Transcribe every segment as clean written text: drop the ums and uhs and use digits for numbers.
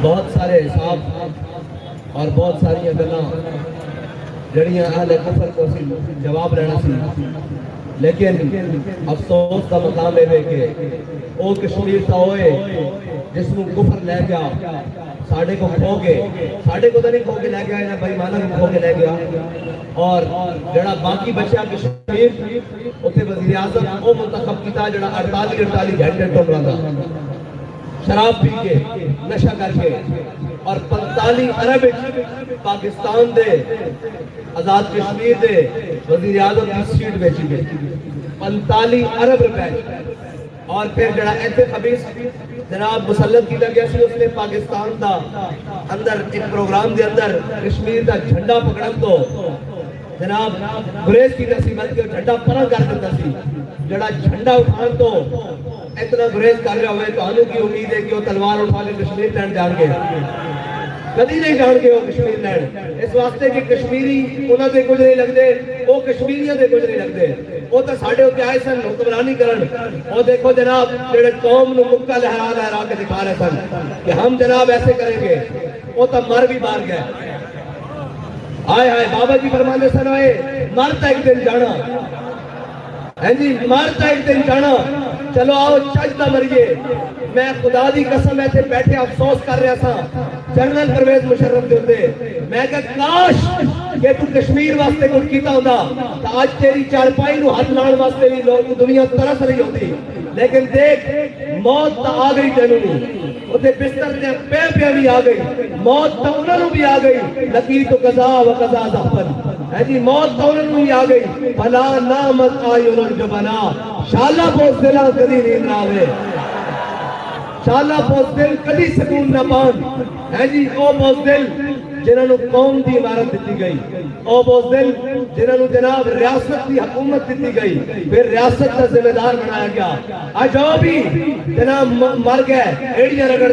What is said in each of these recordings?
بہت سارے حساب اور بہت ساری گلاں جڑیاں اہل کفر کو جواب لینا سی، لیکن افسوس کا مقام ہے کہ وہ کشمیر تا ہوئے جس کو کفر لے گیا ساڑھے کو کھو گئے، ساڑھے کو تو نہیں کھو کے لے گیا یا بھائی مانا کو کھو کے لے گیا، اور جڑا باقی بچہ کشمیر اتنے وزیر اعظم وہ منتخب کیتا جڑا 48 گھنٹے ٹوٹ رہا تھا شراب پی کے نشہ کر کے، اور 45 ارب پاکستان دے آزاد کشمیر دے وزیر اعظم کی سیٹ بیچی گئی 45 ارب روپے، اور پھر جڑا ایسے خبیث جناب مسلط کیتا گیا سی اس نے پاکستان دا اندر ایک پروگرام دے اندر کشمیر دا جھنڈا پکڑن تو جناب گریز کیتا سی، بلکہ جھنڈا پرا کر دیتا سی، جڑا جھنڈا اٹھان تو اتنا گریز کر رہا ہوئے تو انہوں کی امید ہے کہ وہ تلوار اٹھا کے کشمیر لینڈ جان گے، کدی نہیں جان گے وہ کشمیر لینڈ، اس واسطے کہ کشمیری انہوں نے کچھ نہیں لگتے، وہ کشمیریوں نے کچھ نہیں لگتے، وہ تو ساڑھے ہوتے آئے سن حکمرانی کرن، وہ دیکھو جناب جڑے قوم نو مکہ لہرا لہرا کے دکھا رہے سن کہ ہم جناب ایسے کریں گے، وہ تو مر بھی مار گئے، آئے آئے بابا جی فرمانے سن آئے مرتا ایک دن جانا، ہیں جی مرتا ایک دن جانا، چلو آؤ چجدہ مریے، میں خدا دی قسم ایسے بیٹھے افسوس کر رہا تھا جنرل پرویز مشرف دے ہوتے، میں کہا کاش کہ تو کشمیر واسطے کچھ کیتا ہوندہ تو آج تیری چارپائی نو ہاتھ لان واسطے بھی لوگ دنیا ترس رہی ہوتی، لیکن دیکھ موت تا آ گئی تینوں، اسے بستر دے پہ بھی آ گئی، موت تا انہوں بھی آ گئی، لکی تو قضا و قضا زحفن، ہے جی موت تا انہوں بھی آ گئی، بھلا نامت آئی انہوں جو بنا، شالا پوس دلہ کدی نیند آوے، شالا پوس دل کدی سکون نہ پان، ہے جی او پوس دل جنہوں نے قوم دی عمارت دیتی گئی، او بوز دل جنہوں نے جناب ریاست دی حکومت دیتی گئی، پھر ریاست کا ذمہ دار بنایا گیا، آج وہ بھی جناب مر گئے، ایڑیاں رگڑ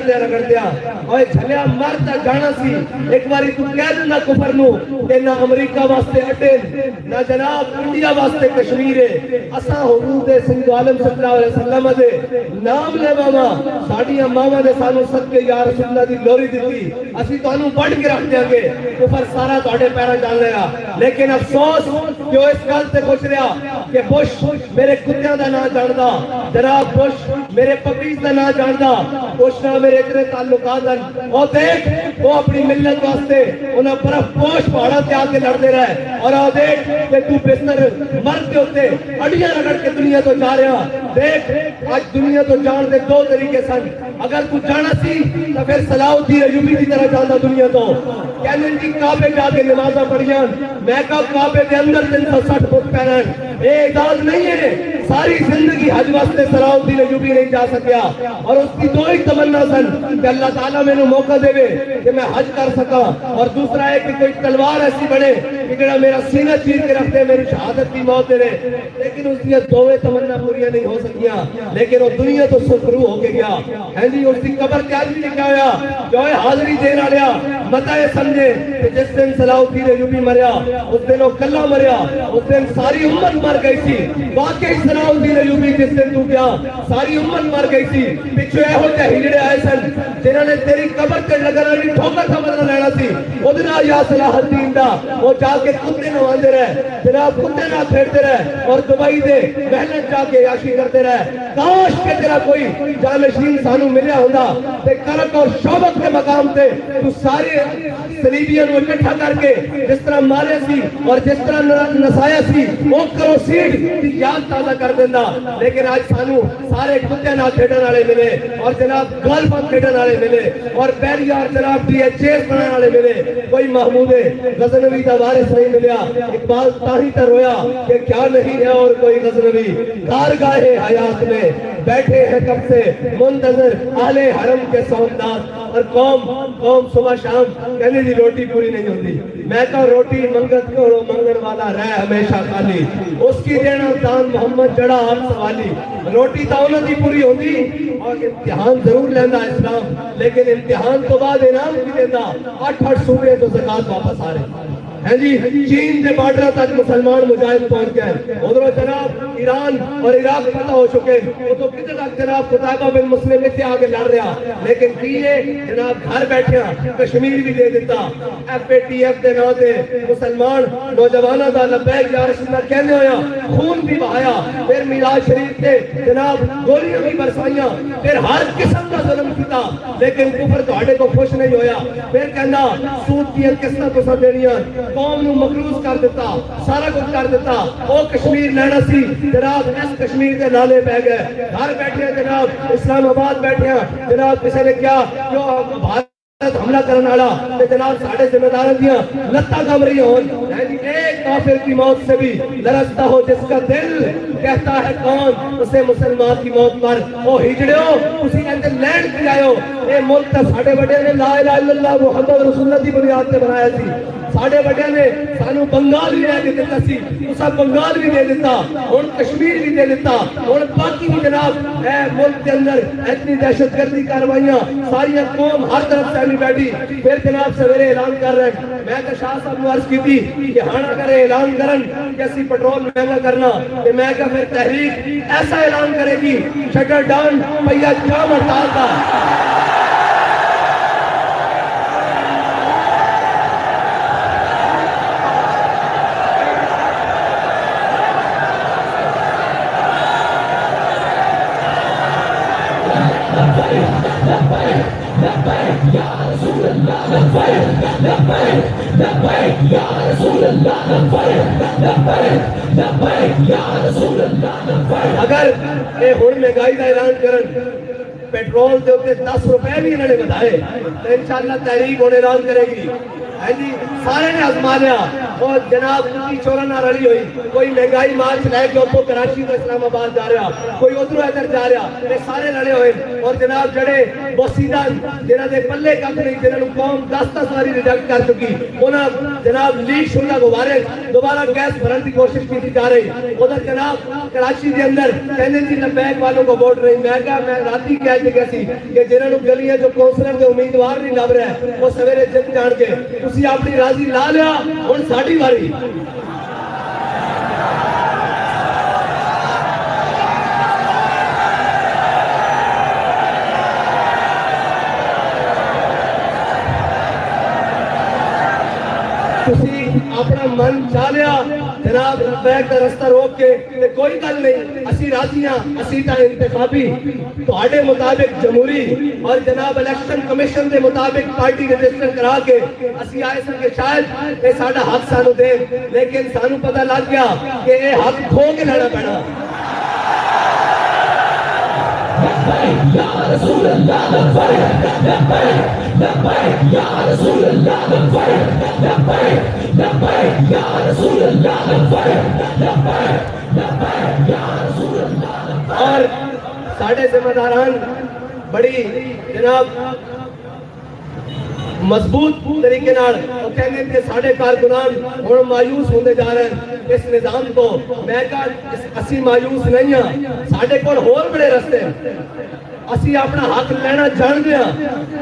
دیا، اور جھلیا مرتا جانا سی، ایک باری تو کہہ دینا کفر نو کہ نہ امریکہ واسطے اٹل، نہ جناب انڈیا واسطے کشمیر ہے، اساں حضور دے سید عالم صلی اللہ علیہ وسلم دے نام لے ماما، ساڑیاں ماما دے سانو صدقے یا رسول اللہ دی لوری دیتی، اسی تو انہوں بڑھ کے رکھ دیا گے، کفر سارا توڑے پیرا جان لے گا، لیکن افسوس کہ وہ اس گل سے خوش رہا کہ بش میرے کتیاں دا نہ جاندہ، جناب بش میرے پپیز دا نہ جاندہ، بش نہ میرے اتنے تعلقات دن، اور دیکھ وہ اپنی ملت واسطے انہیں برف پوش پہاڑا تے آ کے لڑتے رہے، اور آؤ دیکھ کہ تو بستر مرتے ہوتے اڑیاں رگڑ کے دنیا تو جا رہا، دیکھ آج دنیا تو جان دے دو طریقے سن، اگر تو جانا سی تو پھر صلاح الدین ایوبی کی طرح جانا دنیا تو، کہنے جی کعبے جا کے نمازہ پڑھیاں، میں کہا کعبے دے اندر 360 فٹ پہنن، اے اعداد نہیں ہے، ساری زندگی حج واسطے صلاح الدین ایوبی نہیں جا سکیا، اور اس کی دو ہی تمنا سن کہ اللہ تعالیٰ میں نے موقع دے کہ میں حج کر سکا، اور دوسرا ہے کہ کوئی تلوار ایسی بڑھے کہ جڑا میرا سینہ چیر کے رکھتے میری شہادت کی موت دے رہے، لیکن اس کی دوویں تمنا پوریاں نہیں ہو سکیاں، لیکن وہ دنیا تو سفرو ہو کے گیا، ہیں جی اس کی قبر کیا بھی لکھا ہویا، جو ہے حاضری دینا لیا، متا یہ سمجھے کہ جس دن صلاح الدین ایوبی مریا، اس دن وہ کلہ مریا، اس دن ساری امت مر گئی تھی، واقعی صلاح الدین ایوبی جس دن تو گیا، ساری امت مر گئی تھی، پچھو اے ہوتے ہجڑے آئے سن، جنہوں نے تیری قبر کے لگنا بھی ٹھوکر سمجھنا لینا تھی، ادنا یا صلاح الدین دا، وہ جا کے کتے نواندے رہے، جناب کتے نہ پھیرتے رہے، اور دبائی دے محنت جا کے عیاشی کرتے رہے، کاش کہ تیرا کوئی جانشین سانو ملیا ہوندہ، تے کرک اور شوبت کے مقام تے تو سارے صلیبیوں کو اکٹھا کر کے جس طرح مارے سی اور جس طرح نسایا سی وہ کرو سیڈ کی یاد تازہ کر دینا، لیکن آج سانو سارے کتے نہ کھیڑن والے ملے، اور جناب گولف کھیڑن والے ملے، اور پیریار جناب ڈی ایچ ایس بنانے والے ملے، کوئی محمود غزنوی دا وارث نہیں ملیا، اقبال تاہی تر رویا کہ کیا نہیں ہے اور کوئی غزنوی، کارگاہ حیات میں بیٹھے ہیں کب سے منتظر اہل حرم کے سوندات، اور قوم صبح شام کہنے دی روٹی پوری نہیں ہوتی، میں کہا روٹی منگت کرو منگن والا رہ ہمیشہ خالی، اس کی دینا دان محمد جڑا ہر سوالی، روٹی تا انہوں دی پوری ہوتی، اور امتحان ضرور لیندہ اسلام، لیکن امتحان تو بعد انعام بھی دیندہ، 8 صوبے تو زکاة واپس آ رہے ہے جی چین کے بارڈر تک مسلمان مجاہد پہنچ گئے. ادھر جناب ایران اور عراق فتح ہو چکے, وہ تو کتنے تک جناب قطعہ بن مسلم سے آگے لڑ رہا, لیکن کیے جناب گھر بیٹھے کشمیر بھی دے دیتا. FATF دے نام تے مسلمان نوجوانوں دا لبیک یا رسول اللہ کہنے ہویا, خون بھی بہایا, پھر میراج شریف تے جناب گولیاں بھی برسائیاں, پھر ہر قسم کا ظلم کیتا, لیکن کفر تہاڈے کو خوش نہیں ہویا. پھر کہنا سود کی قسطاں تساں دینیاں, قوم نو مقروض کر دیتا, سارا کچھ کر دیتا. او کشمیر لینا سی جناب, اس کشمیر دے نالے بہ گئے. گھر بیٹھے جناب اسلام آباد بیٹھے جناب, کسی نے کیا جو حملہ کرنے والا تے جناب ساڑھے ذمہ داروں دیا لتاں کم رہی ہون. ایک کافر کی موت سے بھی لرزتا ہو جس کا دل, کہتا ہے کون اسے مسلمان کی موت پر. او ہجڑے ہو اسی کہتے لینڈ کی آئے ہو, اے ملک تا ساڑھے بڑے نے لا الہ الا اللہ محمد رسول اللہ دی بنیاد تے بنایا سی. ساڑھے بڑے نے سانو بنگال بھی دے دیتا سی, اسا بنگال بھی دے دیتا, ہن کشمیر بھی دے دیتا, ہن باقی بھی جناب اے ملک کے اندر اتنی دہشت گردی کاروائیاں ساری قوم ہر طرف سے بیٹھی. پھر جناب سویرے اعلان کر رہے ہیں, میں تو شاہ صاحب نے عرض کی تھی کہ ہاں کرے اعلان کرن کہ اسی پیٹرول مہنگا کرنا, کہ میں کہا پھر تحریک ایسا اعلان کرے گی شٹر ڈاؤن پہیا جام ہڑتال کا. اگر یہ ہن مہنگائی کا اعلان کرن, پیٹرول دے اوپر 10 روپے بھی انہوں نے بتائے, تو انشاءاللہ تحریک ہن اعلان کرے گی. جی سارے نے آزما لیا, اور جناب کی چورا نہ رلی ہوئی, کوئی مہنگائی مارچ لے کے اتوں کراچی تو اسلام آباد جا رہا, کوئی ادھر ادھر جا رہا, یہ سارے لڑے ہوئے. اور جناب جڑے بوسیدہ جنہاں دے پلے کپ نہیں, جنہوں قوم 10 ساری ریجیکٹ کر چکی, انہاں جناب لیگ شنگا گوارے دوبارہ گیس بھرن کی کوشش کی جا رہی. ادھر جناب کراچی کے اندر کہنے جی لبیک والوں کو ووٹ نہیں. میں کہا میں راتی کہہ چکا سی کہ جنہوں گلیاں جو کونسلر کے امیدوار نہیں لب رہا ہے وہ سویرے جت جان کے تسی اپنی راضی لا لیا, ہن ساڈی واری. تسی اپنا من چاہ لیا جناب بیک کا رستہ روک کے, کوئی گل نہیں, اسی راضی ہاں, اسی تا انتخابی تہاڈے مطابق جمہوری اور جناب الیکشن کمیشن دے مطابق پارٹی رجسٹر کرا کے اسی آئے سن کے شاید یہ ساڈا حق سانو دے, لیکن سانو پتہ لگ گیا کہ یہ حق کھو کے لڑنا پینا. یا رسول اللہ لبیک لبیک لبیک یا رسول اللہ لبیک لبیک لبیک یا رسول اللہ لبیک لبیک لبیک یا رسول اللہ. اور ساڑھے ذمہ داران بڑی جناب مضبوط طریقے نال کہنے ہیں کہ ساڑھے کارکنان ہن مایوس ہوندے جا رہے ہیں اس نظام کو. میں کہا اسی مایوس نہیں ہاں, ساڑھے کول ہور بڑے رستے ہیں, اسی اپنا حق لینا جان دیا.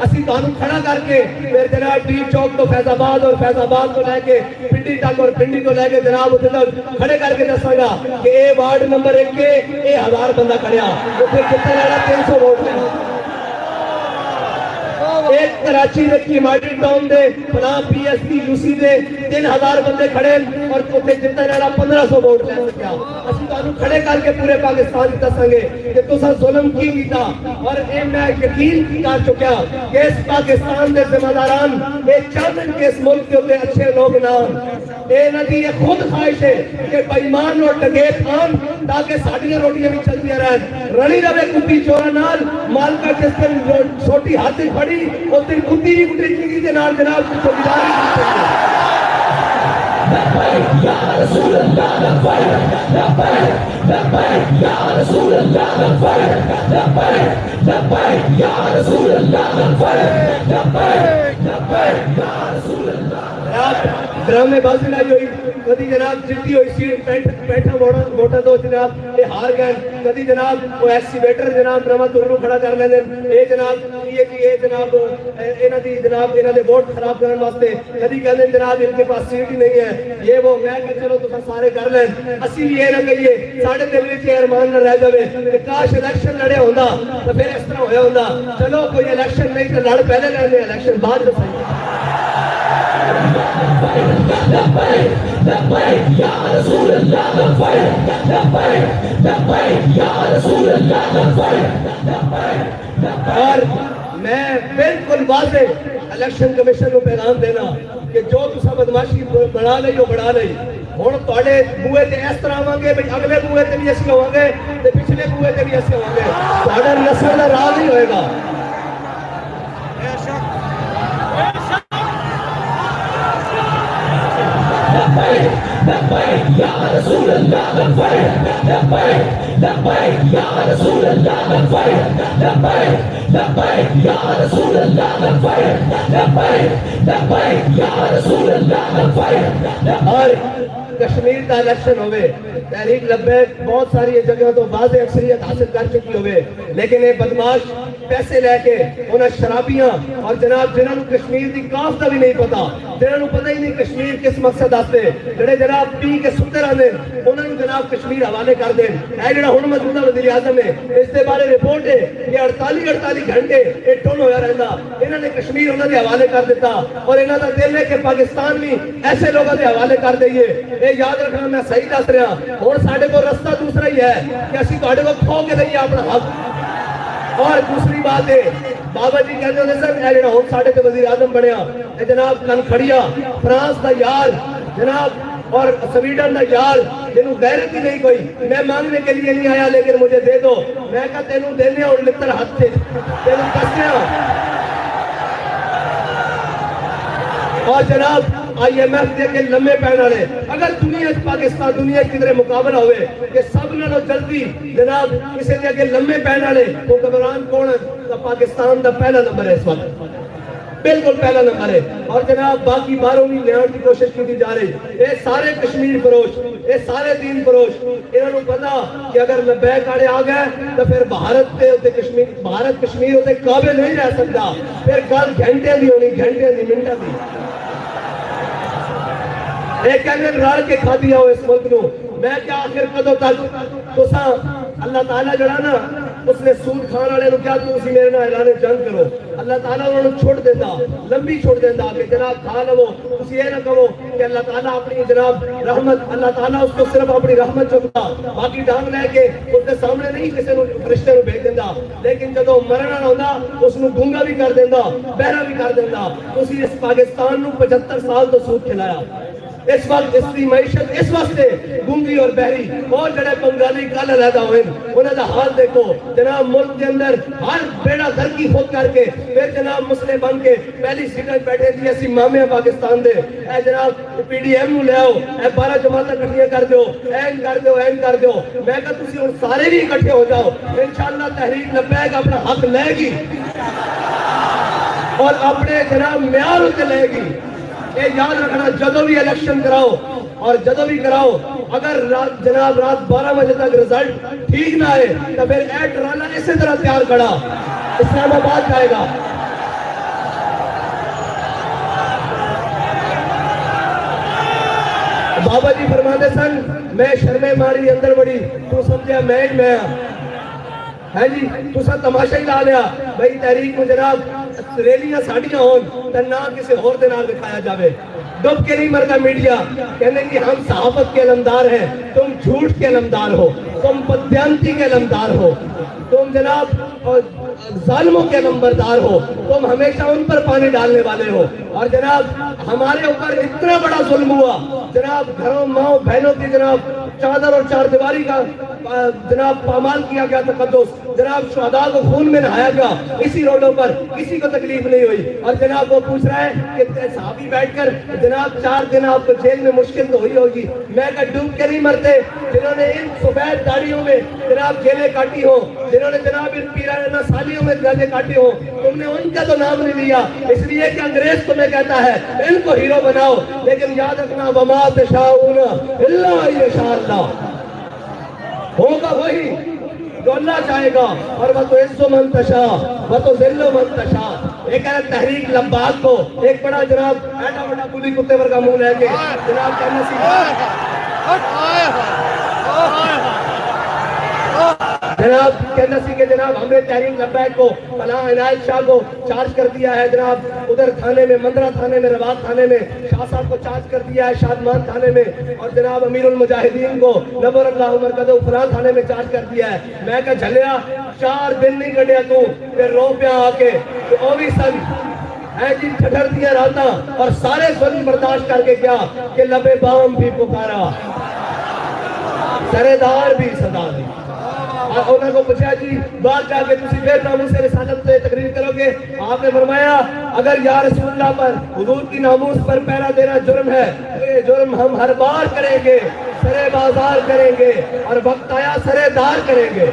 اسی تانوں کھڑا کر کے پھر جناب ٹی چوک تو فیض آباد اور فیض آباد کو لے کے پنڈی تک اور پنڈی کو لے کے جناب اتنے تک کھڑے کر کے دساں گا کہ اے وارڈ نمبر 1 کے اے 1000 بندہ کھڑیا, اتنے کتنے لینا 300 ووٹ لینا. ایک کراچی کی ماڈل ٹاؤن دے فلاں پی ایس پی یو سی دے 3000 بندے کھڑے اور اتنے جتنا رہنا 1500 ووٹ لے سکیا. اسی تانوں کھڑے کر کے پورے پاکستان دساں گے کہ تساں ظلم کی کیتا, اور اے میں یقین کر چکیا کہ اس پاکستان دے ذمہ داران اے چاہتے کہ اس ملک کے اوپر اچھے لوگ نہ اے نہ دی یہ خود خواہش ہے کہ بے ایمان اور ڈکیت آن تاکہ ساڈیاں روٹیاں بھی چلتی رہن. رلی رہے کتی چورا نال مالکا جس دن چھوٹی ہاتھ پھڑی اس دن کتی بھی کٹی چکی کے نال جناب چوکیداری کی سکتی. لبیک یا رسول اللہ لبیک لبیک لبیک یا رسول اللہ لبیک لبیک لبیک یا رسول اللہ لبیک لبیک لبیک یا رسول اللہ. ڈرامے بازی لائی ہوئی کدی جناب جتی ہوئی سیٹ بیٹھا ووٹاں تو جناب یہ ہار گئے کدی جناب وہ ایکسیویٹر جناب نواں تورو کھڑا کر لیندے اے جناب یہ جناب انہاں دی جناب انہاں دے ووٹ خراب کرن واسطے کدی کہندے جناب ان کے پاس سیٹ ہی نہیں ہے یہ وہ میں کہ چلو تساں سارے کر لیں اسی بھی یہ نہ کہیے ساڈے دل وچ ارمان نہ رہ جاوے کہ کاش الیکشن لڑے ہوندا تو پھر اس طرح ہویا ہوندا چلو کوئی الیکشن نہیں تو لڑ پہلے لیندے الیکشن بعد میں اور میں بالکل واضح الیکشن کمیشن کو پیغام دینا کہ جو تسا بدماشی بڑھا لئی وہ بڑھا لئی ہوں تے بوئے تے اس طرح آواں گے بھائی اگلے بوئے تے بھی اسی ہوواں گے تے پچھلے بوئے تے بھی اسی ہوواں گے تہاڈا نسل دا راہ نہیں ہوئے گا لبیک یا رسول اللہ لبیک لبیک یا رسول اللہ لبیک لبیک لبیک یا رسول اللہ لبیک لبیک لبیک یا رسول اللہ لبیک اور کشمیر کا الیکشن ہوئے تحریک لبیک بہت ساری جگہ تو واضح اکثریت حاصل کر چکی ہوئے لیکن یہ بدماش پیسے لے کے انہیں شرابیاں اور جناب جنہوں نے کشمیر دی کاف دا بھی نہیں پتا جنہوں نے پتہ ہی نہیں کشمیر کس مقصد آتے جڑے جناب پی کے ستے رہنے انہوں نے جناب کشمیر حوالے کر دیں اے جڑا ہن موجودہ وزیر اعظم ہے اس دے بارے رپورٹ ہے کہ 48 گھنٹے یہ ٹون ہویا رہندا انہوں نے کشمیر انہوں نے حوالے کر دیتا اور انہوں کا دل ہے کہ پاکستان بھی ایسے لوگوں کے حوالے کر دئیے یہ یاد رکھنا میں صحیح دس رہا ہوں ساڈے کو رستہ دوسرا ہی ہے کہ اسی تہاڈے کو کھو کے دئیے اپنا حق اور دوسری بات ہے بابا جی کہتے ہیں سر اے جڑا ہن ساڈے تے وزیر اعظم بنیا اے جناب کنکھڑیا فرانس دا یار جناب اور سویڈن دا یار جنہوں غیرت ہی نہیں کوئی میں مانگنے کے لیے نہیں آیا لیکن مجھے دے دو میں کہا تینوں دینے اور لتر ہاتھ سے تینوں کسنے اور جناب آئی ایم ایف دے کے لمحے پہن والے اگر دنیا پاکستان دنیا کدھر مقابلہ ہوئے کہ سب نالوں جلدی جناب کسی دے کے لمحے پہن والے تو حکمران کون ہے پاکستان دا پہلا نمبر ہے اس وقت بالکل پہلا نمبر ہے اور جناب باقی باروں بھی لیان کی کوشش کی جا رہی یہ سارے کشمیر فروش یہ سارے دین فروش انہوں نے پتا کہ اگر لبیک آڑے آ گئے تو پھر بھارت کشمیر ہوتے قابل نہیں رہ سکتا پھر کل گھنٹے دی ہونی گھنٹے دی منٹہ دی ایک کہنے رال کے کھا دیا ہو اس ملک نو میں کیا آخر قدو تک تو سا اللہ تعالیٰ جڑانا اس نے سود کھانا لے لو کیا تو اسی میرے نہ اعلان جنگ کرو اللہ تعالیٰ انہوں نے چھوڑ دیتا لمبی چھوڑ دیتا کہ جناب کھا لو اسی یہ نہ کہو کہ اللہ تعالیٰ اپنی جناب رحمت اللہ تعالیٰ اس کو صرف اپنی رحمت چکتا باقی ڈانگ لے کے اس کے سامنے نہیں کسی نے فرشتے نے بھیج دیتا لیکن جب وہ مرنا نہ ہوتا اس نے گونگا بھی کر دیتا بہرا بھی کر دیتا اسی اس پاکستان نو 75 سال تو سود کھلایا اس وقت اس کی معیشت اس وقت گونگی اور بہری اور جڑے بنگالی کل علیحدہ ہوئے انہیں دا حال دیکھو جناب ملک کے اندر ہر بیڑا گھر کی خود کر کے پھر جناب مسئلے بن کے پہلی سیٹیں بیٹھے تھی ایسی مامے پاکستان دے اے جناب پی ڈی ایم نو لے آؤ اے 12 جماعتیں کٹھیاں کر دیو این کر دیو این کر دیو میں کہا تسی ان سارے بھی اکٹھے ہو جاؤ انشاءاللہ تحریک لبیک اپنا حق لے گی اور اپنے جناب معیار ہوتے لے گی یہ یاد رکھنا جدو بھی الیکشن کراؤ اور جدو بھی کراؤ اگر جناب رات 12 بجے تک رزلٹ ٹھیک نہ آئے تو پھر اے ٹرالا اسی طرح تیار کھڑا اسلام آباد جائے گا بابا جی فرماتے سن میں شرمے ماری اندر بڑی تو سمجھا میں ہے جی تو سا تماشا ہی لا لیا بھائی تحریک کو جناب ریلیاں ساڑیاں ہون تو نہ کسی اور دن آگ دکھایا جاوے ڈب کے نہیں مرتا میڈیا کہنے کہ ہم صحافت کے علمدار ہیں تم جھوٹ کے علمدار ہو تم بدیانتی کے علمدار ہو تم جناب ظالموں کے علمبردار ہو تم ہمیشہ ان پر پانی ڈالنے والے ہو اور جناب ہمارے اوپر اتنا بڑا ظلم ہوا جناب گھروں ماؤں بہنوں کی جناب چادر اور چار دیواری کا جناب پامال کیا گیا تقدس جناب شہداء کو خون میں نہایا گیا اسی روڈوں پر کسی کو تکلیف نہیں ہوئی اور جناب وہ پوچھ رہا ہے کہ صحابی بیٹھ کر جناب 4 دن آپ کو جیل میں مشکل تو ہوئی ہوگی میں کہا ڈوب کے نہیں مرتے جنہوں نے ان سفید داڑیوں میں جناب جیلیں کاٹی ہو جنہوں نے جناب ان پیرانہ سالیوں میں جیلیں کاٹی ہو تم نے ان کا تو نام نہیں لیا اس لیے کہ انگریز تمہیں کہتا ہے ان کو ہیرو بناؤ لیکن یاد رکھنا وما تشاؤون الا ان یشاء اللہ، ہوگا وہی جو اللہ چاہے گا، اور وہ تو عز من تشاء وہ تو ذل من تشاء۔ ایک ہے تحریک لباک کو ایک بڑا جناب ایڈا بڑا بلی کتے ورگا منہ لے کے جناب کہنا سی جناب کہنا سی کہ جناب ہم نے تحریک لبیک کو فلاں عنایت شاہ کو چارج کر دیا ہے، جناب ادھر تھانے میں مندرہ تھانے میں رباط تھانے میں شاہ صاحب کو چارج کر دیا ہے شادمان تھانے میں، اور جناب امیر المجاہدین کو نور اللہ عمر قدو فلان تھانے میں چارج کر دیا ہے۔ میں کہا جھلیا 4 دن نہیں گڑیا تو پھر رو پیا آ کے تو اوی سن اے جی ٹھٹر دیا رہتا اور سارے ظلم برداشت کر کے کیا کہ لبے بام بھی پکارا سردار بھی صدا دی۔ اور انہوں کو پوچھا جی بات جا کے تسی پھر ناموس رسالت سے تقریر کرو گے؟ آپ نے فرمایا اگر یا رسول اللہ پر حضور کی ناموس پر پہرا دینا جرم ہے تو یہ جرم ہم ہر بار کریں گے، سرے بازار کریں گے اور وقت آیا سرے دار کریں گے۔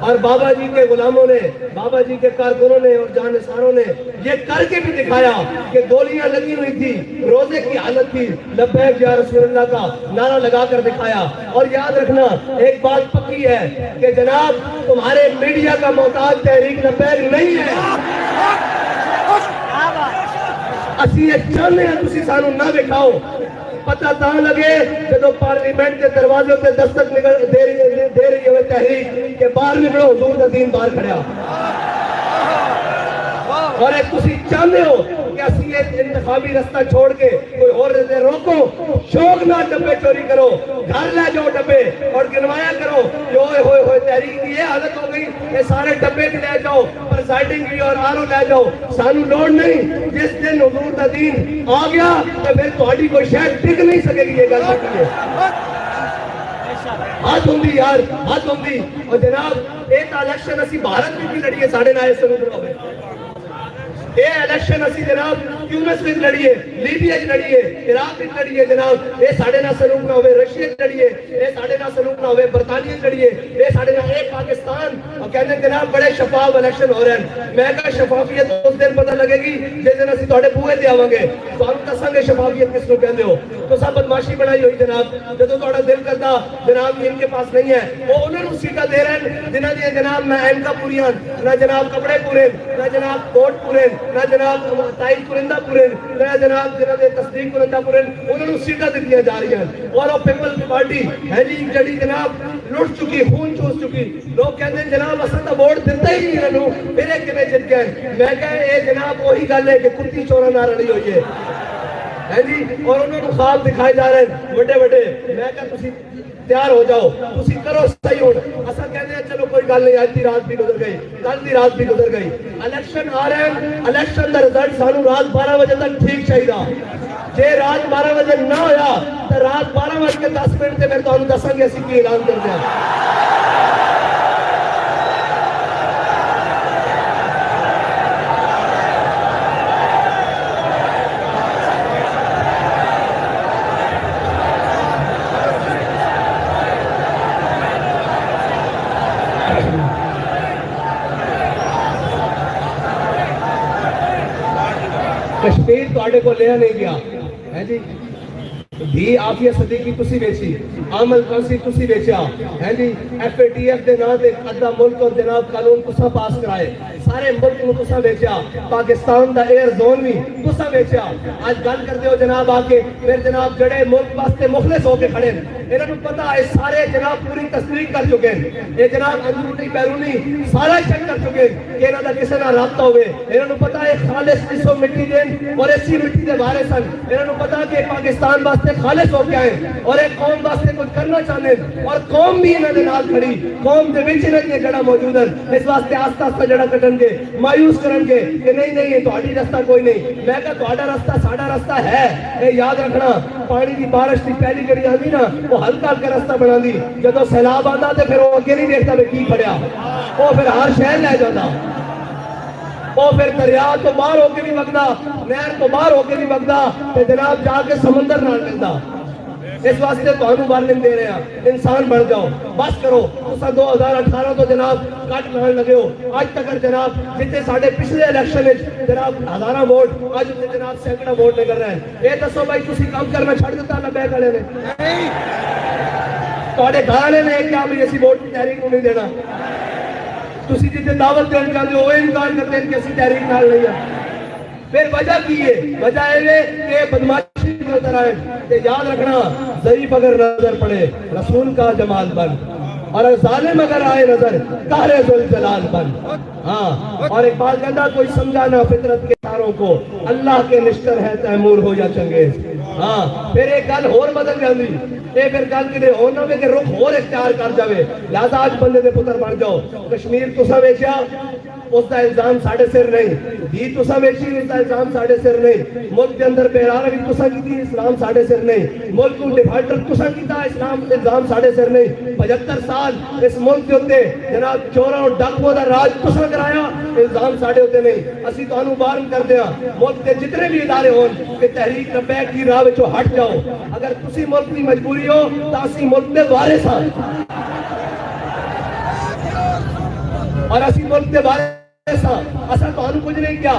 اور بابا جی کے غلاموں نے، بابا جی کے کارکنوں نے اور جانثاروں نے یہ کر کے بھی دکھایا کہ گولیاں لگی ہوئی تھی، روزے کی حالت تھی، لبیک یا رسول اللہ کا نعرہ لگا کر دکھایا۔ اور یاد رکھنا ایک بات پکی ہے کہ جناب تمہارے میڈیا کا محتاج تحریک لبیک نہیں ہے، اسی یہ چاہنے ہیں تسی سانو نہ دکھاؤ۔ پتہ تاں لگے جدو پارلیمنٹ کے دروازے پہ دستک دے رہی ہوئے تحریک کہ باہر نکلو حضور کا دین باہر کھڑیا، اور ایک تسی چاہتے ہو کہ اسی ایک انتخابی رستہ چھوڑ کے کوئی اور رہتے روکو، شوق نہ ڈبے چوری کرو، گھر لے جاؤ ڈبے اور گنوایا کرو جو ہوئے تحریک کی یہ حالت ہو گئی کہ سارے ڈبے بھی لے جاؤ، پرسائڈنگ بھی اور آرو لے جاؤ، سانو لوڑ نہیں۔ جس دن حضور کا دین آ گیا تو پھر تہاڈی کوئی شاید ٹک نہیں سکے گی یہ گل سکتی ہے۔ ہاتھ ہوں دی یار، ہاتھ ہوں دی۔ اور جناب ایک الیکشن اسی بھارت میں بھی لڑیے ساڑھے نائے سے روپے ہوئے، اے الیکشن اسی جناب تیونس میں لڑیے، لیبیا لڑیے، عراق میں لڑیے، جناب اے ساڑھے نہ سلوک نہ ہوئے رشیا لڑیے، اے ساڑھے نہ سلوک نہ ہوئے برطانیہ لڑیے، اے ساڑھے نہ ایک پاکستان، اور کہنے جناب بڑے شفاف الیکشن ہو رہے ہیں۔ میں کہا شفافیت اس دن پتہ لگے گی جس دن اسی توڑے بوئے دے آوانگے تو ہم دساں گے شفافیت کس کو کہندے ہو۔ تو سب بدماشی بڑھائی ہوئی جناب، جدو توڑا دل کرتا جناب یہ ان کے پاس نہیں ہے، وہ انہوں نے سیٹا دے رہے ہیں جنہ دیئے جناب نہ اینکا پوریاں، نہ جناب کپڑے پورے، نہ جناب کوٹ پورے، نہ جناب تائید کرندہ پورے، نہ جناب جنہ دے تصدیق کرندہ پورے، انہوں نے سیٹا دیا جا رہی ہیں۔ اور وہ پیپل پارٹی ہیلی جڑی جناب لٹ چکی، خون چوس چکی، لوگ کہتے ہیں جناب اساں تا ووٹ دیتا ہی نہیں انہوں پھر ایک میں جت گئے۔ میں کہے اے جناب وہی گل ہے کہ کتی چورا نہ رڑی ہوئی ہے جی، اور انہوں نے خواب دکھائے جا رہے ہیں بڑے بڑے۔ میں کہا تسی تیار ہو جاؤ، تسی کرو صحیح ہو۔ اسا کہتے ہیں چلو کوئی گل نہیں، آج دی رات بھی گزر گئی، کل دی رات بھی گزر گئی، الیکشن آ رہے ہیں، الیکشن دا رزلٹ سانو رات 12 بجے تک ٹھیک چاہیے۔ جے رات 12 بجے نہ ہویا تو رات 12:10 تے پھر تانوں دساں گے اسی کی اعلان کر دیا۔ کشمیر تو آڑے کو لیا نہیں گیا ہے جی، بھی آفیہ صدیقی تسی بیچی، عامل قانسی تسی بیچا ہے جی، ایف اے ٹی ایف دے نا دے قدہ ملک اور جناب قانون تسا پاس کرائے، سارے ملک کو تسا بیچا، پاکستان دا ایئر زون بھی تسا بیچا۔ آج گل کر دیو جناب آکے پھر جناب جڑے ملک واسطے مخلص ہو کے کھڑے انہوں نے پتا ہے سارے جناب پوری تصدیق کر چکے ہیں، یہ جناب اندرونی بیرونی سارا چیک کر چکے ہیں کہ انہوں دا کسے نہ رابطہ ہوئے، انہوں نے پتا ہے خالص اسو مٹی دیں اور اسی مٹی دے بارے سن، انہوں نے پتا کہ پاکستان واسطے خالص ہو کے آئے اور ایک قوم واسطے کچھ کرنا چاہنے اور قوم بھی انہوں نے نال کھڑی، قوم دے وچ انہوں نے جڑا موجود ہے، اس واسطے آستہ آستہ جڑا کٹن گے، مایوس کرن گے کہ نہیں یہ تہاڈی رستہ کوئی نہیں۔ میں کہا تہاڈا رستہ ساڈا رستہ ہے، اے یاد رکھنا پانی دی بارش دی پہلی گھڑی آندی نا وہ ہلکا ہلکا رستہ بنا دی، جدو سیلاب آندا تے پھر وہ اگے نہیں دیکھتا میں کی کھڑیا، وہ پھر ہر شہر لے جاتا، وہ پھر دریا تو باہر ہو کے نہیں وگدا، نہر تو باہر ہو کے نہیں وگدا تے جناب جا کے سمندر نال ملدا۔ اس واسطے تانوں وارننگ دے رہے ہیں انسان بن جاؤ بس کرو تساں 2018 تو جناب کٹ لان لگے ہو اج تک جناب جتنے ساڈے پچھلے الیکشن جناب ہزاراں ووٹ اج تے جناب سینکڑا ووٹ نکل رہے ہیں یہ دسو بھائی تسی کام کرنا چھڈ دتا نہ بیک والے نے تواڈے گھر والے نے کیا بھی اسی ووٹ کی تحریک کو نہیں دینا تسی جتنے دعوت دینا چاہتے ہو وہ انکار کرتے ہیں کہ اسی تحریک نال نہیں ہے پھر وجہ کی ہے وجہ ہے کہ بدماشی کے اتر آئے کہ یاد رکھنا ضعیف اگر نظر پڑے رسول کا جمال بن اور ظالم اگر آئے نظر قہر ذوالجلال بن ہاں اور ایک بات کہتا کوئی سمجھانا فطرت کے ساروں کو اللہ کے نشتر ہے تیمور ہو یا چنگیز ہاں پھر ایک گل اور بدل جاندی اے پھر گل کدے ہور نہ ہوے کہ رخ اور اختیار کر جاوے لہذا آج بندے دے پتر بن جاؤ کشمیر تساں ویکھیا اس کا الزام ساڑھے سر نہیں دی تساں ویچی اس کا الزام ساڑھے سر نہیں ملک کے اندر بہرارہ بھی تساں کی تھی اسلام ساڑھے سر نہیں ملک کو ڈیفالٹر تساں کی تھا اسلام الزام ساڑھے سر نہیں 75 سال اس ملک کے ہوتے جناب چوراں اور ڈاکوؤں دا راج تساں کرایا الزام ساڑھے ہوتے نہیں اسی تو انو بارن کر دیا ملک کے جتنے بھی ادارے ہون کہ تحریک لبیک کی راہ وچوں ہٹ جاؤ اگر تسی ملک کی مجبوری ہو تو اسی ملک دے وارث ہاں اور اسی ملک دے وارث اصل تو انو کچھ نہیں کیا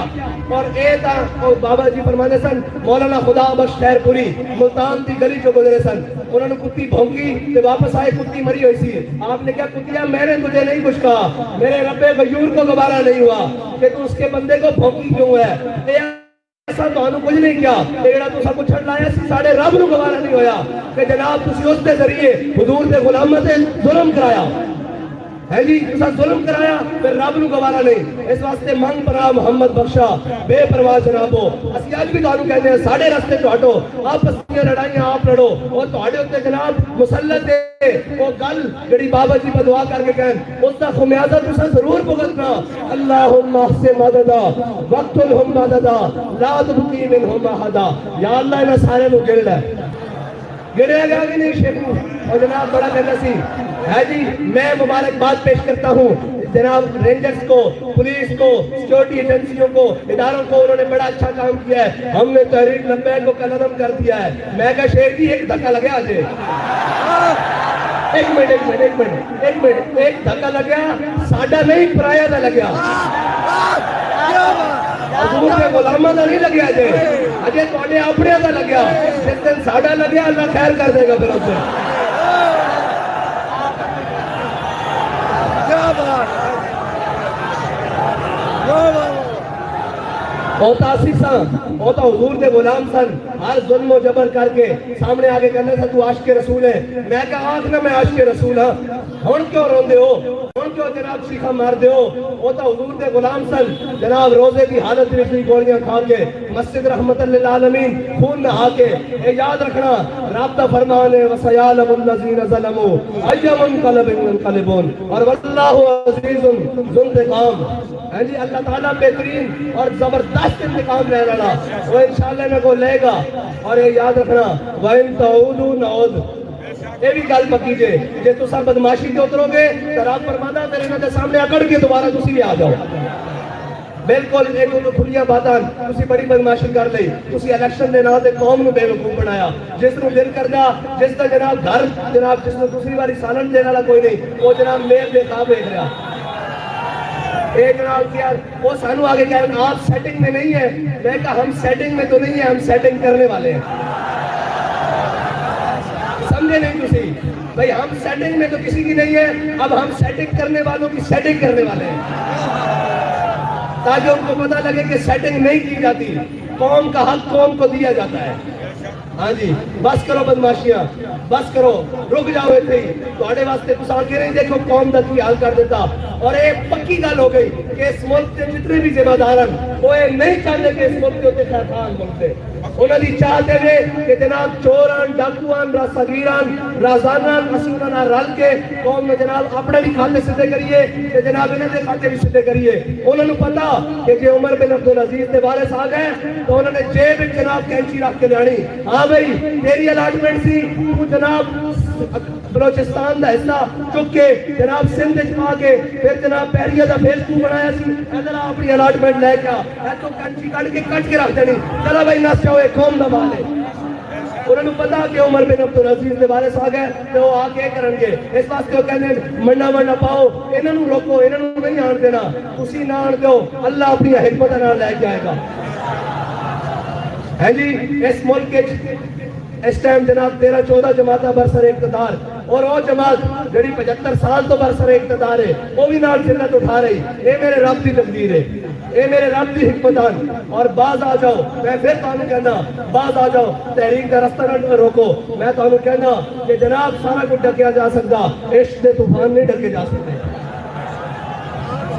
اور اے تا بابا جی فرمانے سن مولانا خدا بخش خیر پوری ملتان دی گلی جو گزرے سن انہوں نے کتی بھونکی تے واپس آئے کتی مری ہوئی سی آپ نے کہا کتیا میں نے تجھے نہیں کچھ کہا میرے رب غیور کو گوارا نہیں ہوا کہ تو اس کے بندے کو بھونکی کیوں ہے ایسا تو انو کچھ نہیں کیا ایڑا تو سب کو چھڑ لایا سی ساڑھے رب نو گوارا نہیں ہویا کہ جناب تسی اس دے ذریعے حضور دے غلامت ظلم کرایا ہے جی تسا ظلم کرایا پھر رب نو گوارا نہیں اس واسطے منگ پرا محمد بخشا بے پرواہ جنابو اسی آج بھی تانوں کہتے ہیں ساڑھے راستے تو ہٹو آپس میں لڑائیاں آپ لڑو اور تہاڈے اوتے جناب مسلط ہے وہ گل جڑی بابا جی بدعا کر کے کہن اس دا خمیازہ تسا ضرور بھگتنا اللہم احسن مددا وقتلہم مددا لا تبقی منہم احدا یا اللہ انہاں سارے نو گڑ لے گڑے گا کہ نہیں شیخو اور جناب بڑا کہتا سی ہے جی میں مبارکباد پیش کرتا ہوں جناب رینجرز کو پولیس کو سیکیورٹی ایجنسیوں کو اداروں کو انہوں نے بڑا اچھا کام کیا ہے ہم نے تحریک لبیک کو قلم کر دیا ہے میں کہا شیخ جی ایک دھکا لگیا آجے ایک دھکا لگیا ساڈا نہیں پرایا دا لگیا حضور کے غلامہ دا نہیں لگیا جے اجے تواڈے اپنے دا لگیا جس دن ساڈا لگیا اللہ خیر کر دے گا پھر اسے ہوتا سی سن ہوتا حضور دے غلام سن ہر ظلم و جبر کر کے سامنے آگے کرنے تھا تو عاشق رسول ہے میں کہا آنکھ نہ میں عاشق رسول ہاں ہون کیوں روندے ہو ہون کیوں جناب شیخہ مار دے ہو ہوتا حضور دے غلام سن جناب روزے کی حالت میں گولیاں کھا کے مسجد رحمت للعالمین خون نہا کے اے یاد رکھنا رابطہ فرمانے وَسَيَعْلَمُ الَّذِينَ ظَلَمُوا أَيَّ مُنْقَلَبٍ يَنْقَلِبُونَ اور وَاللَّهُ عَزِيزٌ ذُو انتقام ہے جی اللہ تعالیٰ بہترین اور زبردست انتقام لے رہا وہ انشاءاللہ میں کو لے گا اور یہ یاد رکھنا وَإِن تَعُودُوا نَعُودُ یہ بھی گل پکی جے جے تو سب بدماشی کے اترو گے تو رات فرمانا تیرے نہ سامنے اکڑ کے دوبارہ تسی بھی آ جاؤ بالکل ایک تو کھلیاں باتاں تسی بڑی بدماشی کر لئی تسی الیکشن دے نام تے قوم نو بے وقوف بنایا جس نو دل کردا جس دا جناب گھر جناب جس نو دوسری باری سالن دینے والا کوئی نہیں وہ جناب میل دے خواب دیکھ رہا ایک جناب کیا وہ سانو آگے کہہ رہے ہیں آپ سیٹنگ میں نہیں ہے میں کہا ہم سیٹنگ میں تو نہیں ہیں ہم سیٹنگ کرنے والے ہیں سمجھے نہیں کسی بھئی ہم سیٹنگ میں تو کسی کی نہیں ہے اب ہم سیٹنگ کرنے والوں کی سیٹنگ کرنے والے ہیں تاکہ ان کو پتہ لگے کہ سیٹنگ نہیں کی جاتی قوم کا حق قوم کو دیا جاتا ہے ہاں جی بس کرو بدماشیاں بس کرو رک جاؤ ایتھے ہی تواڈے واسطے کچھ آگے نہیں دیکھو قوم دا کی حال کر دیتا اور ایک پکی گل ہو گئی کہ اس ملک کے جتنے بھی ذمہ دار ہیں وہ نہیں چاہتے کہ اس ملک کے ہوتے خیرخان ملک دے انہوں نے چاہتے ہیں کہ جناب چوران ڈاکوان راسگیران رازانان اسیونانا رل کے قوم میں جناب اپنے بھی کھاتے سدھے کریے کہ جناب انہیں دے کھاتے بھی سدھے کریے انہوں نے پتا کہ جے عمر بن عبدالعزیز دے وارث آ گئے تو انہوں نے جیب جناب کینچی رکھ کے جانی ہاں بھائی تیری الاٹمنٹ سی تو جناب بلوچستان دا حصہ چک کے جناب سندھ پا کے پھر جناب پیریا دا فیس تو بنایا سی ادھر اپنی الاٹمنٹ لے کے تو کنچی کٹ کے رکھ دینی چلا بھائی نس جاؤ ایک قوم دا مال ہے انہوں نے پتا کہ عمر بن عبدالعزیز دے وارث آ گئے تو وہ آ کے کرن گے، اس واسطے وہ کہنے مننا مننا پاؤ، انہوں نے روکو، انہوں نے نہیں آن دینا، اسی نہ آن دو، اللہ اپنی حکمت نہ لے کے آئے گا۔ ہے جی اس ملک کے اس ٹائم جناب 13-14 جماعتیں برسر اقتدار، اور وہ جماعت جڑی 75 سال تو برسر اقتدار ہے وہ بھی نال جنت اٹھا رہی، اے میرے رب کی تقدیر ہے، اے میرے رب کی حکمتان۔ اور باز آ جاؤ، میں پھر تانوں کہنا باز آ جاؤ، تحریک کا رستہ نہ روکو، میں تانوں کہنا کہ جناب سارا کچھ ڈکیا جا سکتا، عشق دے طوفان نہیں ڈکے جا سکتے۔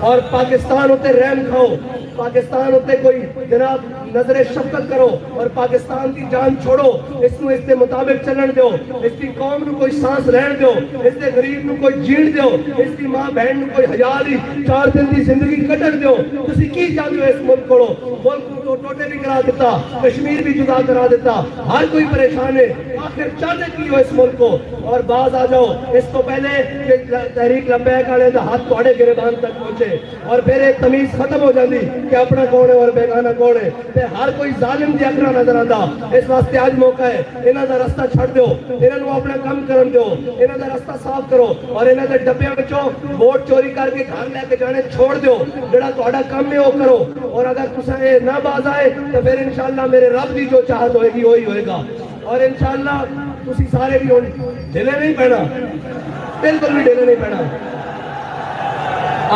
اور پاکستان ہوتے رحم کھاؤ، پاکستان ہوتے کوئی جناب نظر شفقت کرو، اور پاکستان کی جان چھوڑو، اس کو اس کے مطابق چلن دیو، اس کی قوم نو کوئی سانس رہن دیو، اس کے غریب نو کوئی جین دیو، اس کی ماں بہن نو کوئی حیالی 4 دن کی زندگی کٹن دیو۔ تسی کی چاہتے ہو اس ملک کو؟ ملک کو ٹوٹے بھی کرا دیتا، کشمیر بھی جدا کرا دیتا، ہر کوئی پریشان ہے، آخر چاہتے کی ہو اس ملک کو؟ اور باز آ جاؤ اس کو پہلے کہ تحریک لبیک والے دا ہاتھ تھوڑے گریبان تک پہنچے، اور پھر ایک تمیز ختم ہو جاتی کہ اپنا کون ہے اور بیگانہ کون ہے، تے ہر کوئی ظالم دی اکرا نظر آندا۔ اس واسطے آج موقع ہے، انہاں دا رستہ چھڑ دیو، انہاں نو اپنا کم کرن دیو، انہاں دا رستہ صاف کرو، اور انہاں دے ڈبیاں وچوں ووٹ چوری کر کے گھر لے کے جانے چھوڑ دیو، جڑا تہاڈا کم ہے وہ کرو۔ اور اگر تساں اے نہ باز آئے تو پھر انشاءاللہ میرے رب دی جو چاہت ہوئے گی وہی ہوئے گا، اور انشاءاللہ تسی سارے بھی ڈھیلے نہیں پینا، بالکل بھی ڈھیلے نہیں پینا۔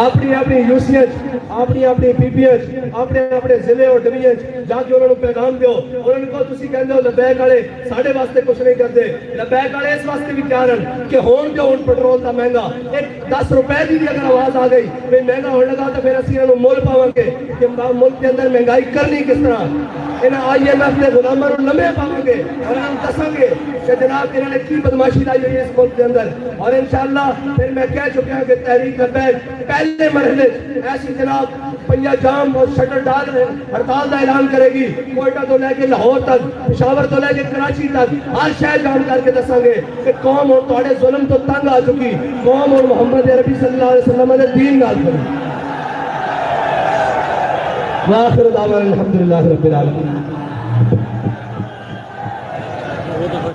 اپنی اپنی یوسیت، اپنی اپنی پی پی ایچ، اپنے اپنے ضلع اور ڈویژن جا کے انہوں نے پیغام دیو، انہوں نے کہا تسی کہندے ہو لبیک والے ساڑھے واسطے کچھ نہیں کرتے، لبیک والے اس واسطے بھی تیار ہیں کہ ہون جو ان پٹرول دا مہنگا، ایک 10 روپے دی بھی اگر آواز آ گئی بھی مہنگا ہونے لگا تو پھر اسی انہوں مول پاواں گے کہ ملک کے اندر مہنگائی کرنی کس طرح، انہاں آئی ایم ایف نے غلاماں نوں لمحے پاواں گے، اور انہوں دساں گے کہ جناب انہوں نے کی بدماشی لائی ہوئی ہے اس ملک کے اندر۔ اور انشاءاللہ پھر میں کہہ چکا ہوں کہ تحریک لبیک پہلے مرحلے ایسی جناب پنجہ جام اور شٹر ڈال ہڑتال کا اعلان کرے گی، کوئٹہ تو لے کے لاہور تک، پشاور تو لے کے کراچی تک، ہر شہر جام کر کے دساں گے کہ قوم اور تواڈے ظلم تو تنگ آ چکی، قوم اور محمد عربی صلی اللہ علیہ وسلم دے دین نال کرو۔ وآخر دعوانا الحمدللہ رب العالمین۔